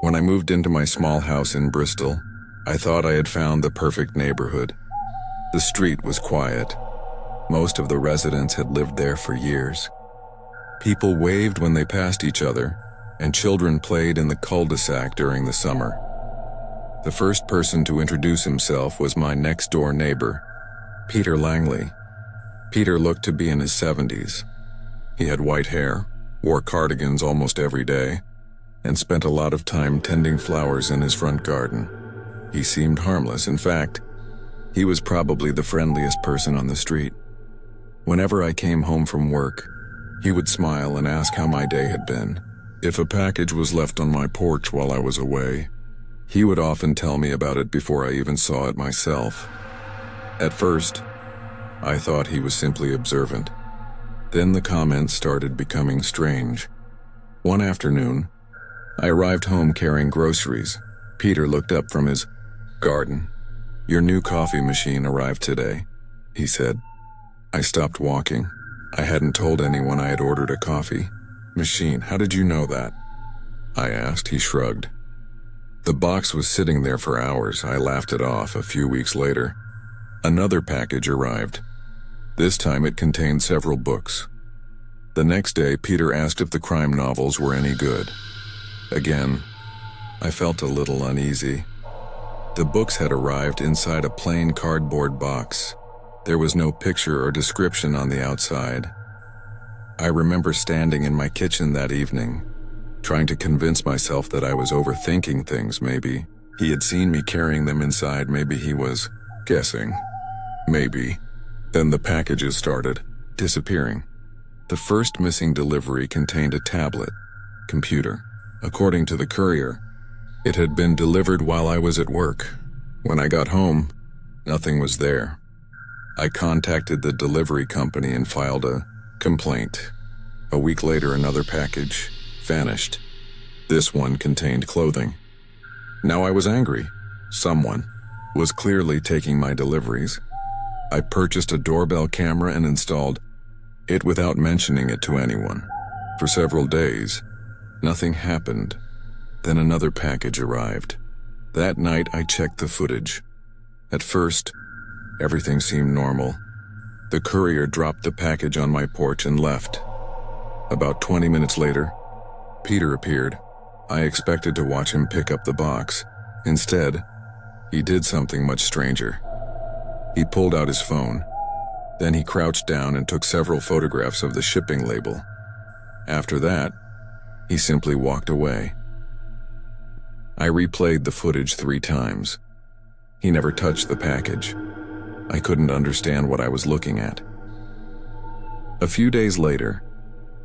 When I moved into my small house in Bristol, I thought I had found the perfect neighborhood. The street was quiet. Most of the residents had lived there for years. People waved when they passed each other, and children played in the cul-de-sac during the summer. The first person to introduce himself was my next-door neighbor, Peter Langley. Peter looked to be in his 70s. He had white hair, wore cardigans almost every day, and spent a lot of time tending flowers in his front garden. He seemed harmless. In fact, he was probably the friendliest person on the street. Whenever I came home from work, he would smile and ask how my day had been. If a package was left on my porch while I was away, he would often tell me about it before I even saw it myself. At first, I thought he was simply observant. Then the comments started becoming strange. One afternoon, I arrived home carrying groceries. Peter looked up from his garden. "Your new coffee machine arrived today," he said. I stopped walking. I hadn't told anyone I had ordered a coffee machine. "How did you know that?" I asked. He shrugged. "The box was sitting there for hours." I laughed it off. A few weeks later, another package arrived. This time it contained several books. The next day, Peter asked if the crime novels were any good. Again, I felt a little uneasy. The books had arrived inside a plain cardboard box. There was no picture or description on the outside. I remember standing in my kitchen that evening, trying to convince myself that I was overthinking things. Maybe he had seen me carrying them inside. Maybe he was guessing. Maybe. Then the packages started disappearing. The first missing delivery contained a tablet, computer. According to the courier, it had been delivered while I was at work. When I got home, nothing was there. I contacted the delivery company and filed a complaint. A week later, another package vanished. This one contained clothing. Now I was angry. Someone was clearly taking my deliveries. I purchased a doorbell camera and installed it without mentioning it to anyone. For several days, nothing happened. Then another package arrived. That night, I checked the footage. At first, everything seemed normal. The courier dropped the package on my porch and left. About 20 minutes later, Peter appeared. I expected to watch him pick up the box. Instead, he did something much stranger. He pulled out his phone. Then he crouched down and took several photographs of the shipping label. After that, he simply walked away. I replayed the footage 3 times. He never touched the package. I couldn't understand what I was looking at. A few days later,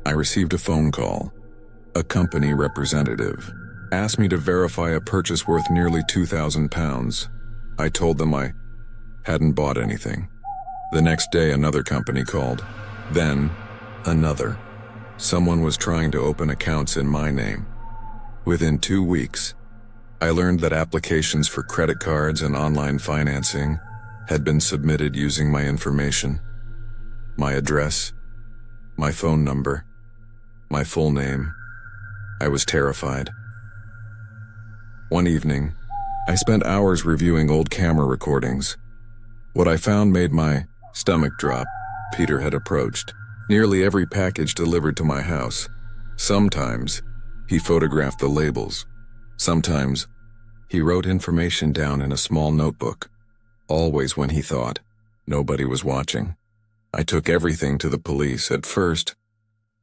I received a phone call. A company representative asked me to verify a purchase worth nearly £2,000. I told them I hadn't bought anything. The next day, another company called. Then, another. Someone was trying to open accounts in my name. Within 2 weeks, I learned that applications for credit cards and online financing had been submitted using my information, my address, my phone number, my full name. I was terrified. One evening, I spent hours reviewing old camera recordings. What I found made my stomach drop. Peter had approached nearly every package delivered to my house. Sometimes, he photographed the labels. Sometimes, he wrote information down in a small notebook, always when he thought nobody was watching. I took everything to the police. At first,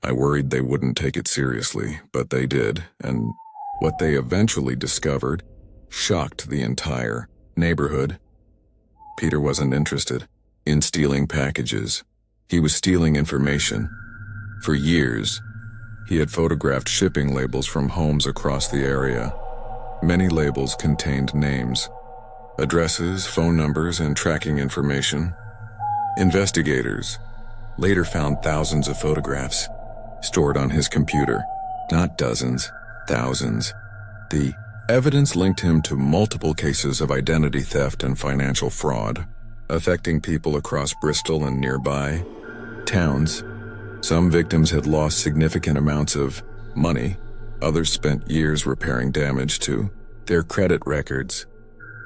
I worried they wouldn't take it seriously, but they did, and what they eventually discovered shocked the entire neighborhood. Peter wasn't interested in stealing packages. He was stealing information. For years, he had photographed shipping labels from homes across the area. Many labels contained names, addresses, phone numbers, and tracking information. Investigators later found thousands of photographs stored on his computer. Not dozens, thousands. The evidence linked him to multiple cases of identity theft and financial fraud, affecting people across Bristol and nearby towns. Some victims had lost significant amounts of money, Others spent years repairing damage to their credit records.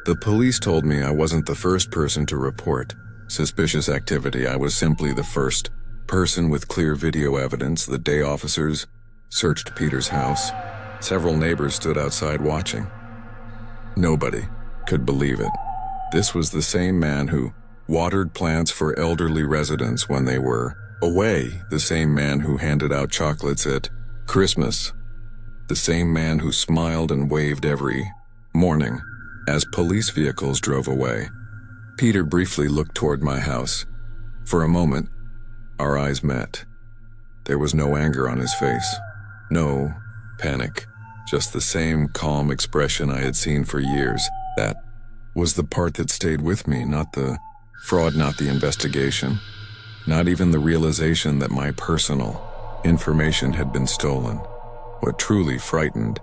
The police told me I wasn't the first person to report suspicious activity. I was simply the first person with clear video evidence. The day officers searched Peter's house, several neighbors stood outside watching. Nobody could believe it. This was the same man who watered plants for elderly residents when they were away, the same man who handed out chocolates at Christmas, the same man who smiled and waved every morning as police vehicles drove away. Peter briefly looked toward my house. For a moment, our eyes met. There was no anger on his face, no panic, just the same calm expression I had seen for years. That was the part that stayed with me, not the fraud, not the investigation, not even the realization that my personal information had been stolen. What truly frightened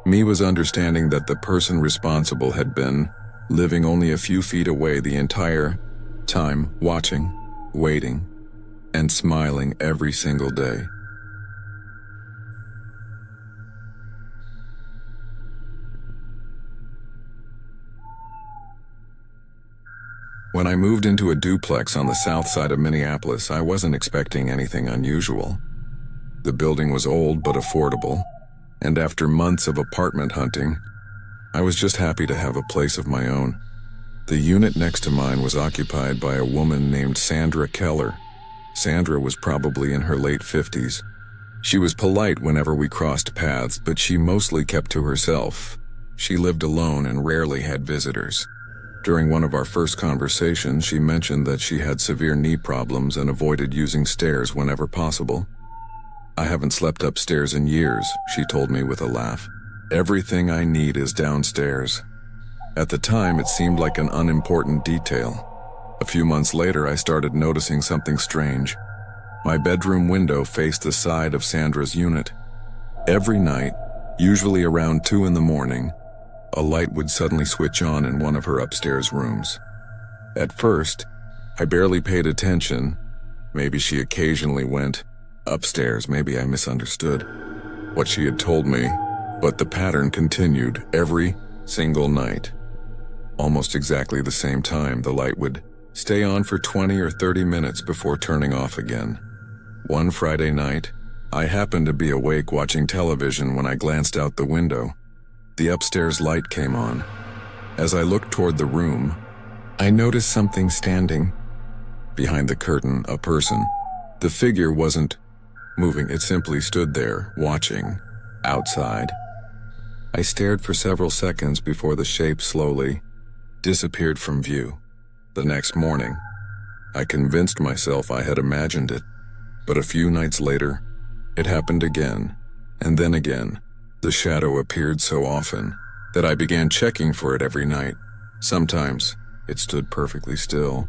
me was understanding that the person responsible had been living only a few feet away the entire time, watching, waiting, and smiling every single day. When I moved into a duplex on the south side of Minneapolis, I wasn't expecting anything unusual. The building was old but affordable, and after months of apartment hunting, I was just happy to have a place of my own. The unit next to mine was occupied by a woman named Sandra Keller. Sandra was probably in her late 50s. She was polite whenever we crossed paths, but she mostly kept to herself. She lived alone and rarely had visitors. During one of our first conversations, she mentioned that she had severe knee problems and avoided using stairs whenever possible. "I haven't slept upstairs in years," she told me with a laugh. "Everything I need is downstairs." At the time, it seemed like an unimportant detail. A few months later, I started noticing something strange. My bedroom window faced the side of Sandra's unit. Every night, usually around 2 in the morning, a light would suddenly switch on in one of her upstairs rooms. At first, I barely paid attention. Maybe she occasionally went upstairs, maybe I misunderstood what she had told me, but the pattern continued every single night. Almost exactly the same time, the light would stay on for 20 or 30 minutes before turning off again. One Friday night, I happened to be awake watching television when I glanced out the window. The upstairs light came on. As I looked toward the room, I noticed something standing behind the curtain, a person. The figure wasn't moving, it simply stood there, watching, outside. I stared for several seconds before the shape slowly disappeared from view. The next morning, I convinced myself I had imagined it, but a few nights later, it happened again, and then again. The shadow appeared so often that I began checking for it every night. Sometimes it stood perfectly still.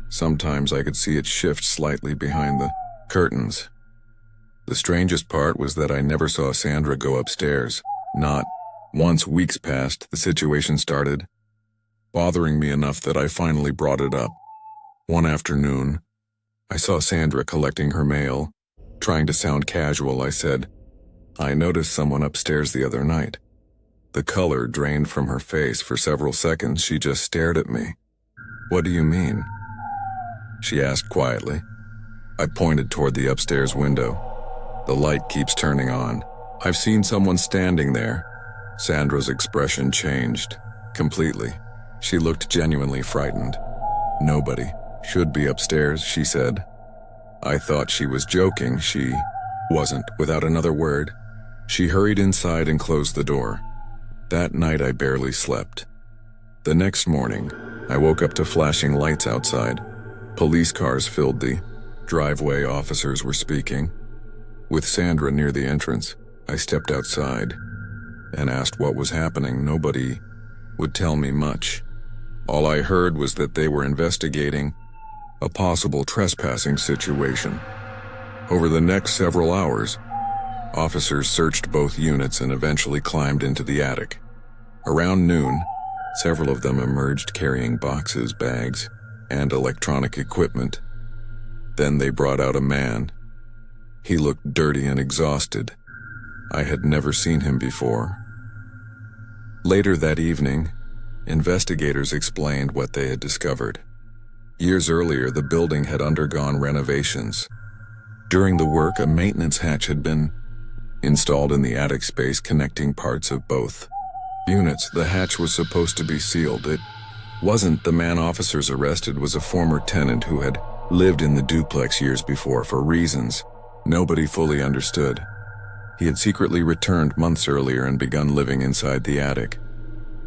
Sometimes I could see it shift slightly behind the curtains. The strangest part was that I never saw Sandra go upstairs. Not once. Weeks passed, the situation started bothering me enough that I finally brought it up. One afternoon, I saw Sandra collecting her mail. Trying to sound casual, I said, "I noticed someone upstairs the other night." The color drained from her face. For several seconds, she just stared at me. "What do you mean?" she asked quietly. I pointed toward the upstairs window. "The light keeps turning on. I've seen someone standing there." Sandra's expression changed completely. She looked genuinely frightened. "Nobody should be upstairs," she said. I thought she was joking. She wasn't. Without another word, she hurried inside and closed the door. That night I barely slept. The next morning, I woke up to flashing lights outside. Police cars filled the driveway. Officers were speaking. With Sandra near the entrance, I stepped outside and asked what was happening. Nobody would tell me much. All I heard was that they were investigating a possible trespassing situation. Over the next several hours, officers searched both units and eventually climbed into the attic. Around noon, several of them emerged carrying boxes, bags, and electronic equipment. Then they brought out a man. He looked dirty and exhausted. I had never seen him before. Later that evening, investigators explained what they had discovered. Years earlier, the building had undergone renovations. During the work, a maintenance hatch had been installed in the attic space connecting parts of both units. The hatch was supposed to be sealed. It wasn't. The man officers arrested was a former tenant who had lived in the duplex years before for reasons nobody fully understood. He had secretly returned months earlier and begun living inside the attic.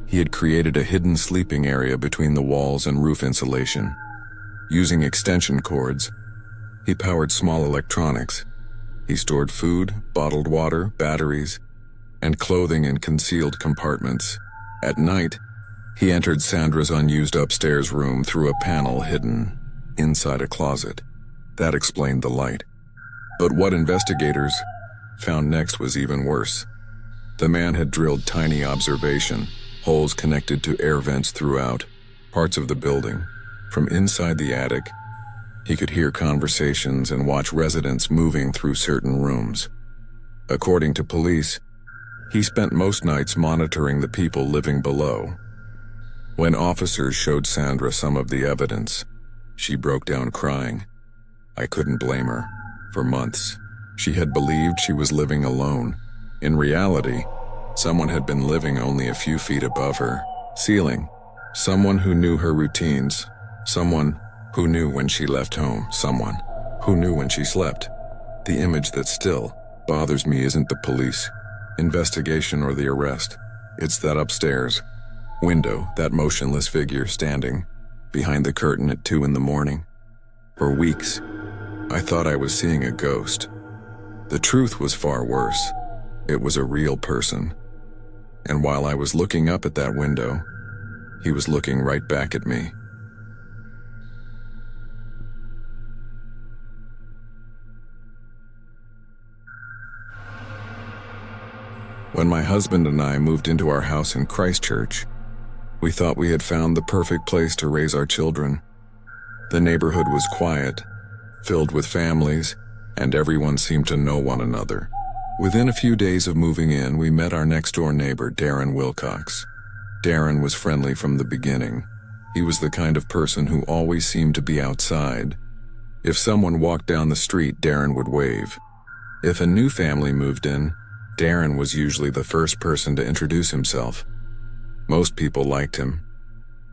He had created a hidden sleeping area between the walls and roof insulation. Using extension cords, he powered small electronics. He stored food, bottled water, batteries, and clothing in concealed compartments. At night, he entered Sandra's unused upstairs room through a panel hidden inside a closet. That explained the light. But what investigators found next was even worse. The man had drilled tiny observation holes connected to air vents throughout parts of the building. From inside the attic, he could hear conversations and watch residents moving through certain rooms. According to police, he spent most nights monitoring the people living below. When officers showed Sandra some of the evidence, she broke down crying. I couldn't blame her. For months, she had believed she was living alone. In reality, someone had been living only a few feet above her ceiling. Someone who knew her routines. Someone who knew when she left home. Someone who knew when she slept. The image that still bothers me isn't the police investigation or the arrest. It's that upstairs window, that motionless figure standing behind the curtain at 2 a.m. For weeks, I thought I was seeing a ghost. The truth was far worse. It was a real person. And while I was looking up at that window, he was looking right back at me. When my husband and I moved into our house in Christchurch, we thought we had found the perfect place to raise our children. The neighborhood was quiet, filled with families, and everyone seemed to know one another. Within a few days of moving in, we met our next-door neighbor, Darren Wilcox. Darren was friendly from the beginning. He was the kind of person who always seemed to be outside. If someone walked down the street, Darren would wave. If a new family moved in, Darren was usually the first person to introduce himself. Most people liked him.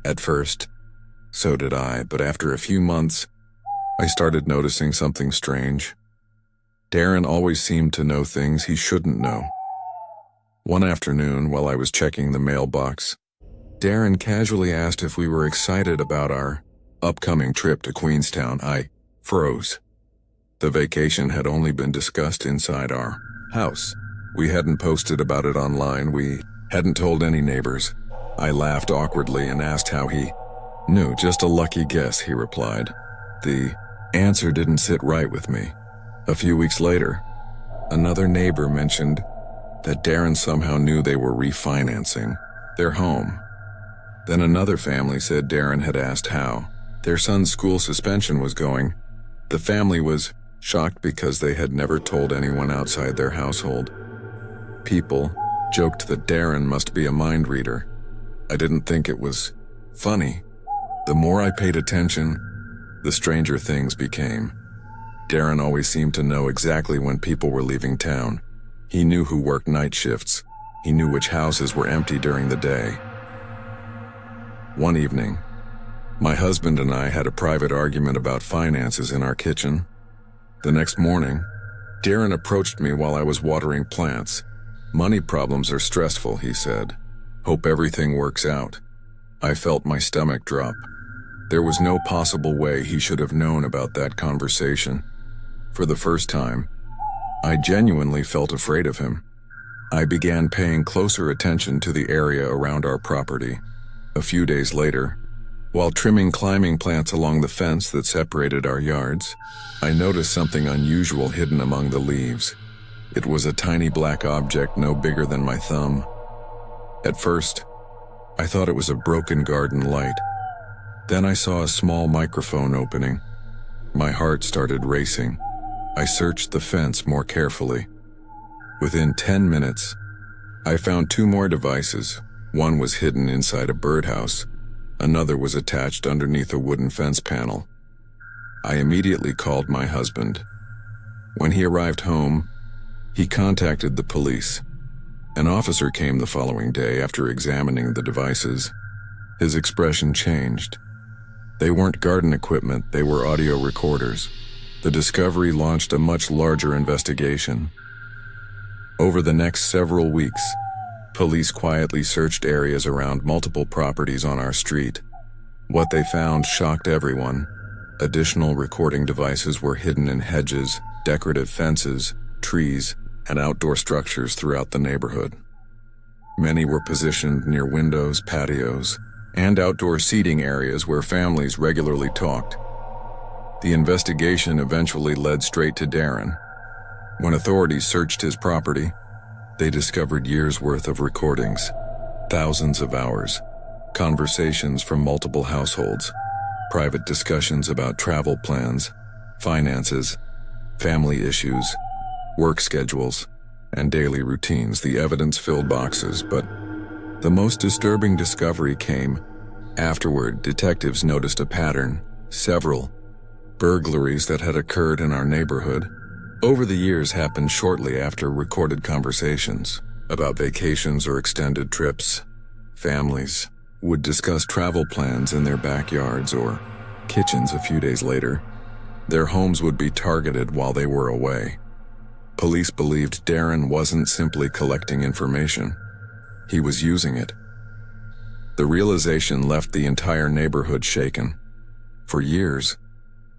At first, so did I, but after a few months, I started noticing something strange. Darren always seemed to know things he shouldn't know. One afternoon, while I was checking the mailbox, Darren casually asked if we were excited about our upcoming trip to Queenstown. I froze. The vacation had only been discussed inside our house. We hadn't posted about it online. We hadn't told any neighbors. I laughed awkwardly and asked how he knew. Just a lucky guess, he replied. The answer didn't sit right with me. A few weeks later, another neighbor mentioned that Darren somehow knew they were refinancing their home. Then another family said Darren had asked how their son's school suspension was going. The family was shocked because they had never told anyone outside their household. People joked that Darren must be a mind reader. I didn't think it was funny. The more I paid attention, the stranger things became. Darren always seemed to know exactly when people were leaving town. He knew who worked night shifts. He knew which houses were empty during the day. One evening, my husband and I had a private argument about finances in our kitchen. The next morning, Darren approached me while I was watering plants. Money problems are stressful, he said. Hope everything works out. I felt my stomach drop. There was no possible way he should have known about that conversation. For the first time, I genuinely felt afraid of him. I began paying closer attention to the area around our property. A few days later, while trimming climbing plants along the fence that separated our yards, I noticed something unusual hidden among the leaves. It was a tiny black object no bigger than my thumb. At first, I thought it was a broken garden light. Then I saw a small microphone opening. My heart started racing. I searched the fence more carefully. Within 10 minutes, I found 2 more devices. One was hidden inside a birdhouse. Another was attached underneath a wooden fence panel. I immediately called my husband. When he arrived home, he contacted the police. An officer came the following day after examining the devices. His expression changed. They weren't garden equipment, they were audio recorders. The discovery launched a much larger investigation. Over the next several weeks, police quietly searched areas around multiple properties on our street. What they found shocked everyone. Additional recording devices were hidden in hedges, decorative fences, trees, and outdoor structures throughout the neighborhood. Many were positioned near windows, patios, and outdoor seating areas where families regularly talked. The investigation eventually led straight to Darren. When authorities searched his property, they discovered years' worth of recordings, thousands of hours, conversations from multiple households, private discussions about travel plans, finances, family issues, work schedules, and daily routines. The evidence filled boxes, but the most disturbing discovery came afterward. Detectives noticed a pattern. Several burglaries that had occurred in our neighborhood over the years happened shortly after recorded conversations about vacations or extended trips. Families would discuss travel plans in their backyards or kitchens a few days later. Their homes would be targeted while they were away. Police believed Darren wasn't simply collecting information. He was using it. The realization left the entire neighborhood shaken. For years,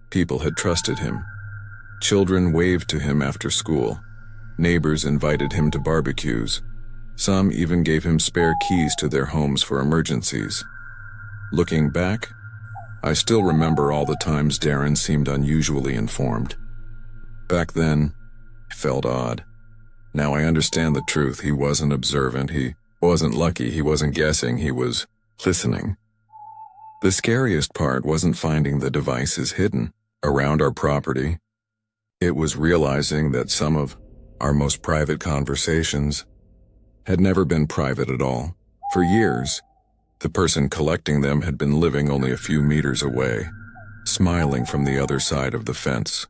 people had trusted him. Children waved to him after school. Neighbors invited him to barbecues. Some even gave him spare keys to their homes for emergencies. Looking back, I still remember all the times Darren seemed unusually informed. Back then, it felt odd. Now I understand the truth. He wasn't observant, he wasn't lucky, he wasn't guessing, he was listening. The scariest part wasn't finding the devices hidden around our property. It was realizing that some of our most private conversations had never been private at all. For years, the person collecting them had been living only a few meters away, smiling from the other side of the fence.